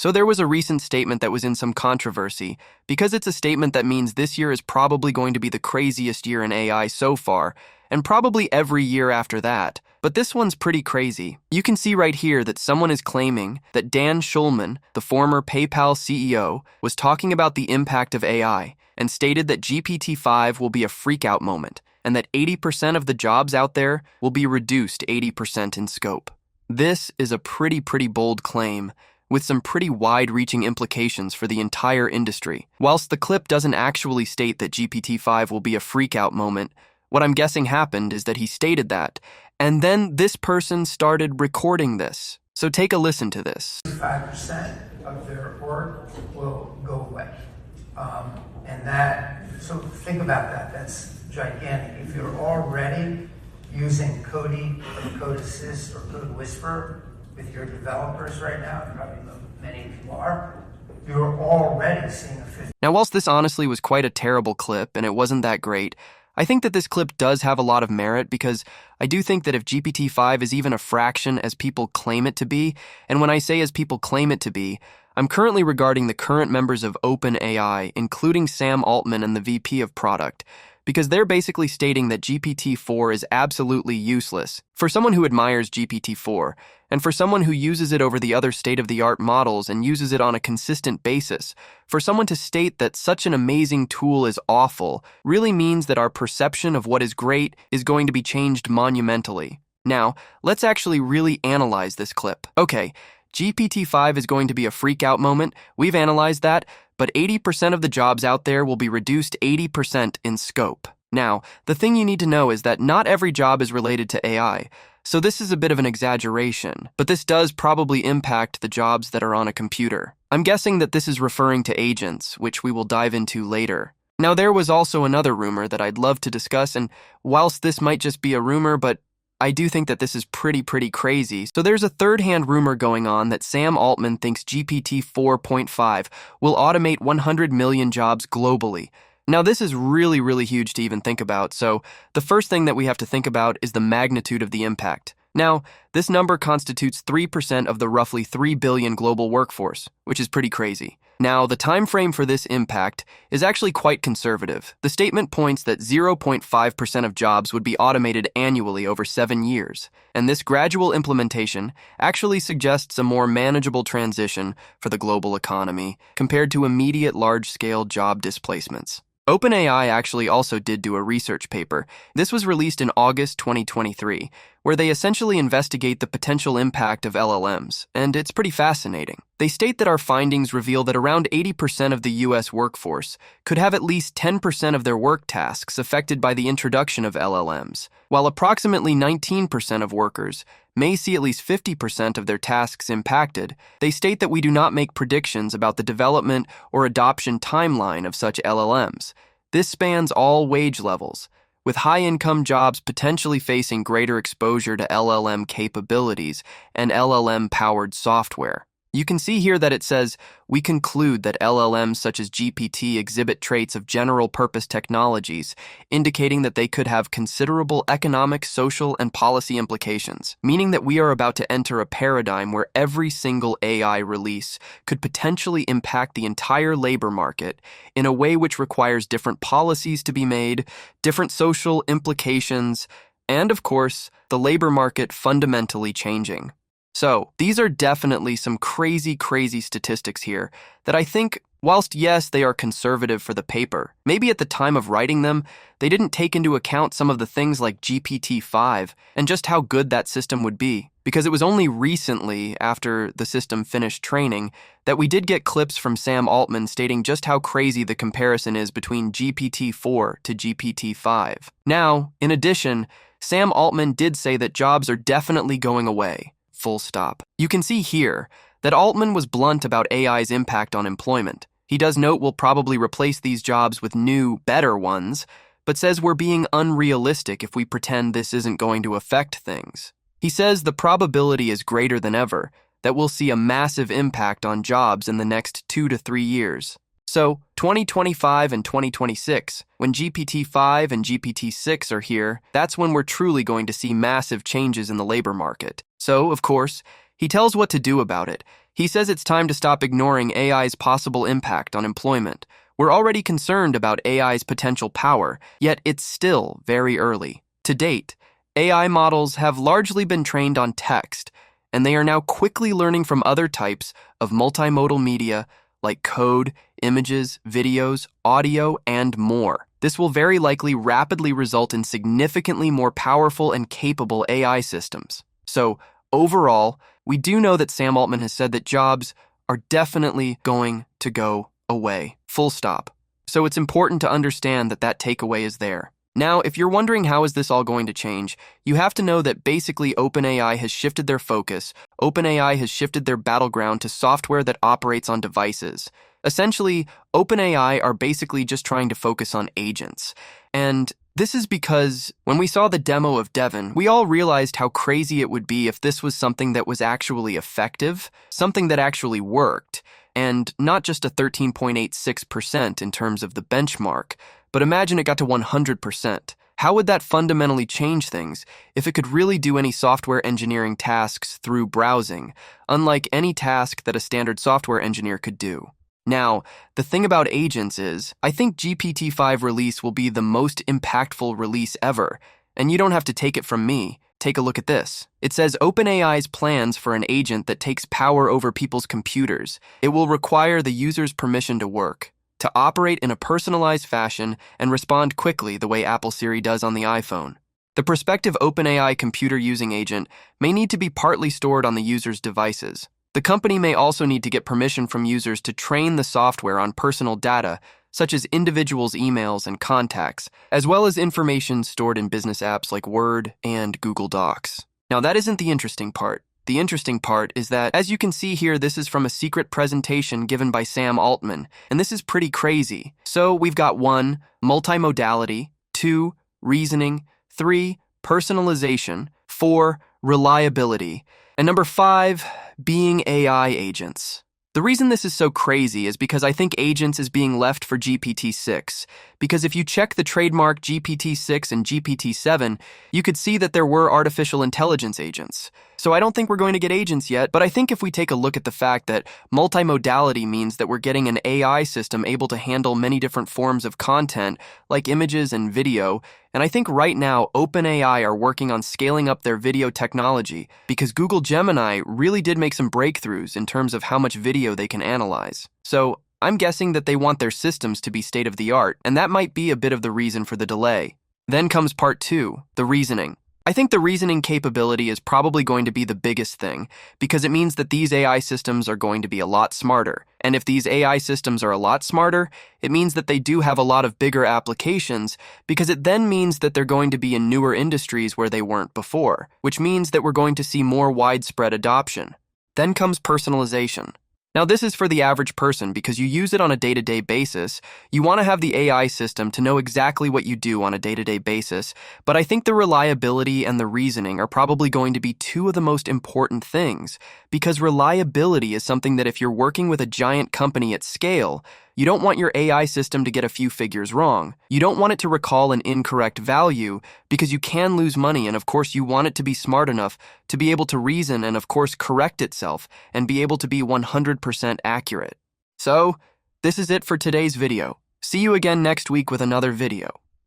So there was a recent statement that was in some controversy because it's a statement that means this year is probably going to be the craziest year in AI so far, and probably every year after that. But this one's pretty crazy. You can see right here that someone is claiming that Dan Schulman, the former PayPal CEO, was talking about the impact of AI and stated that GPT-5 will be a freakout moment and that 80% of the jobs out there will be reduced 80% in scope. This is a pretty bold claim, with some pretty wide-reaching implications for the entire industry. Whilst the clip doesn't actually state that GPT-5 will be a freakout moment, what I'm guessing happened is that he stated that, and then this person started recording this. So take a listen to this. 5% of their work will go away. So think about that, that's gigantic. If you're already using Cody or Code Assist or Code Whisper with your developers right now, and probably many of you are, you're already seeing a 50. Now, whilst this honestly was quite a terrible clip and it wasn't that great, I think that this clip does have a lot of merit because I do think that if GPT-5 is even a fraction as people claim it to be, and when I say as people claim it to be, I'm currently regarding the current members of OpenAI, including Sam Altman and the VP of Product, because they're basically stating that GPT-4 is absolutely useless. For someone who admires GPT-4, and for someone who uses it over the other state-of-the-art models and uses it on a consistent basis, for someone to state that such an amazing tool is awful really means that our perception of what is great is going to be changed monumentally. Now, let's actually really analyze this clip. Okay, GPT-5 is going to be a freak-out moment, we've analyzed that, but 80% of the jobs out there will be reduced 80% in scope. Now, the thing you need to know is that not every job is related to AI, so this is a bit of an exaggeration, but this does probably impact the jobs that are on a computer. I'm guessing that this is referring to agents, which we will dive into later. Now, there was also another rumor that I'd love to discuss, and whilst this might just be a rumor, but I do think that this is pretty crazy. So there's a third-hand rumor going on that Sam Altman thinks GPT 4.5 will automate 100 million jobs globally. Now, this is really huge to even think about, so the first thing that we have to think about is the magnitude of the impact. Now, this number constitutes 3% of the roughly 3 billion global workforce, which is pretty crazy. Now, the time frame for this impact is actually quite conservative. The statement points that 0.5% of jobs would be automated annually over 7 years, and this gradual implementation actually suggests a more manageable transition for the global economy compared to immediate large-scale job displacements. OpenAI actually also did do a research paper. This was released in August 2023, where they essentially investigate the potential impact of LLMs, and it's pretty fascinating. They state that our findings reveal that around 80% of the US workforce could have at least 10% of their work tasks affected by the introduction of LLMs, while approximately 19% of workers may see at least 50% of their tasks impacted. They state that we do not make predictions about the development or adoption timeline of such LLMs. This spans all wage levels, with high-income jobs potentially facing greater exposure to LLM capabilities and LLM-powered software. You can see here that it says, we conclude that LLMs such as GPT exhibit traits of general-purpose technologies, indicating that they could have considerable economic, social, and policy implications, meaning that we are about to enter a paradigm where every single AI release could potentially impact the entire labor market in a way which requires different policies to be made, different social implications, and, of course, the labor market fundamentally changing. So, these are definitely some crazy statistics here that I think, whilst yes, they are conservative for the paper, maybe at the time of writing them, they didn't take into account some of the things like GPT-5 and just how good that system would be. Because it was only recently, after the system finished training, that we did get clips from Sam Altman stating just how crazy the comparison is between GPT-4 to GPT-5. Now, in addition, Sam Altman did say that jobs are definitely going away. Full stop. You can see here that Altman was blunt about AI's impact on employment. He does note we'll probably replace these jobs with new, better ones, but says we're being unrealistic if we pretend this isn't going to affect things. He says the probability is greater than ever that we'll see a massive impact on jobs in the next 2 to 3 years. So, 2025 and 2026, when GPT-5 and GPT-6 are here, that's when we're truly going to see massive changes in the labor market. So, of course, he tells what to do about it. He says it's time to stop ignoring AI's possible impact on employment. We're already concerned about AI's potential power, yet it's still very early. To date, AI models have largely been trained on text, and they are now quickly learning from other types of multimodal media like code, images, videos, audio, and more. This will very likely rapidly result in significantly more powerful and capable AI systems. So, overall, we do know that Sam Altman has said that jobs are definitely going to go away. Full stop. So it's important to understand that that takeaway is there. Now, if you're wondering how is this all going to change, you have to know that basically OpenAI has shifted their focus. OpenAI has shifted their battleground to software that operates on devices. Essentially, OpenAI are basically just trying to focus on agents. And this is because when we saw the demo of Devin, we all realized how crazy it would be if this was something that was actually effective, something that actually worked, and not just a 13.86% in terms of the benchmark, but imagine it got to 100%. How would that fundamentally change things if it could really do any software engineering tasks through browsing, unlike any task that a standard software engineer could do? Now, the thing about agents is, I think GPT-5 release will be the most impactful release ever, and you don't have to take it from me. Take a look at this. It says OpenAI's plans for an agent that takes power over people's computers. It will require the user's permission to work, to operate in a personalized fashion and respond quickly the way Apple Siri does on the iPhone. The prospective OpenAI computer-using agent may need to be partly stored on the user's devices. The company may also need to get permission from users to train the software on personal data, such as individuals' emails and contacts, as well as information stored in business apps like Word and Google Docs. Now, that isn't the interesting part. The interesting part is that, as you can see here, this is from a secret presentation given by Sam Altman, and this is pretty crazy. So we've got 1, multimodality, 2, reasoning, 3, personalization, 4, reliability, and number 5, being AI agents. The reason this is so crazy is because I think agents is being left for GPT-6, because if you check the trademark GPT-6 and GPT-7, you could see that there were artificial intelligence agents. So I don't think we're going to get agents yet, but I think if we take a look at the fact that multimodality means that we're getting an AI system able to handle many different forms of content, like images and video, and I think right now OpenAI are working on scaling up their video technology because Google Gemini really did make some breakthroughs in terms of how much video they can analyze. So I'm guessing that they want their systems to be state-of-the-art, and that might be a bit of the reason for the delay. Then comes part 2, the reasoning. I think the reasoning capability is probably going to be the biggest thing because it means that these AI systems are going to be a lot smarter. And if these AI systems are a lot smarter, it means that they do have a lot of bigger applications because it then means that they're going to be in newer industries where they weren't before, which means that we're going to see more widespread adoption. Then comes personalization. Now, this is for the average person because you use it on a day-to-day basis. You want to have the AI system to know exactly what you do on a day-to-day basis, but I think the reliability and the reasoning are probably going to be 2 of the most important things because reliability is something that if you're working with a giant company at scale, you don't want your AI system to get a few figures wrong. You don't want it to recall an incorrect value because you can lose money, and of course you want it to be smart enough to be able to reason and of course correct itself and be able to be 100% accurate. So, this is it for today's video. See you again next week with another video.